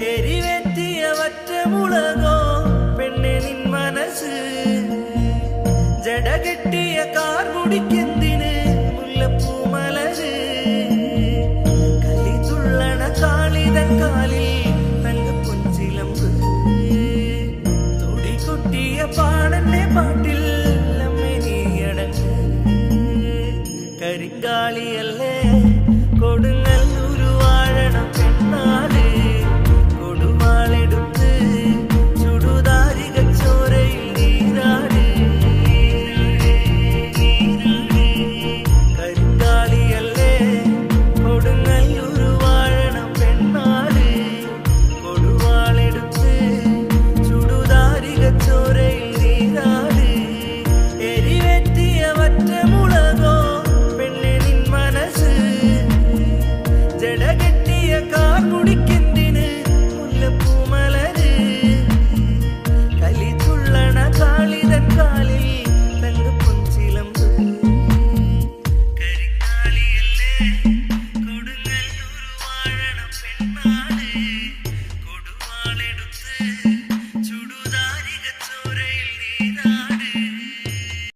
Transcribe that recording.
എരിവെറ്റിയ വറ്റമുളകോ പെണ്ണെ നിൻ മനസ്സ് ജടകെട്ടിയ കാർ കുടിക്കെന്തിന് മുല്ലപ്പൂ മലര് കലിതുള്ളണ കാളിതൻ കാലിൽ തങ്കപ്പൊൻചിലമ്പ് തൊടികൊട്ടിയ പാടന്റെ പാട്ടിൽ അമ്മേ നീയടങ്ങ് കരിങ്കാളിയല്ലേ കൊടുങ്ങല്ലൂരു വാഴണം പെണ്ണാട് കൊടുവാളെടുത്ത് ചുടുതാരിക ചോരയിൽ നീരാട് കരിങ്കാളിയല്ലേ കൊടുങ്ങല്ലൂരു വാഴണം പെണ്ണാട് കൊടുവാളെടുത്ത് ചുടുതാരിക ചോരയിൽ നീരാട് എരിവെറ്റിയ വറ്റമുളകോ പെണ്ണെ നിൻ മനസ്സ് ജടകെട്ടിയ കാർ കുടിക്കെന്തിന് മുല്ലപ്പൂ മലര് കലിതുള്ളണ കാളിതൻ കാലിൽ തങ്കപ്പൊൻചിലമ്പ് കരിങ്കാളിയല്ലേ കൊടുങ്ങല്ലൂരു വാഴണം പെണ്ണാട് കൊടുവാളെടുത്ത്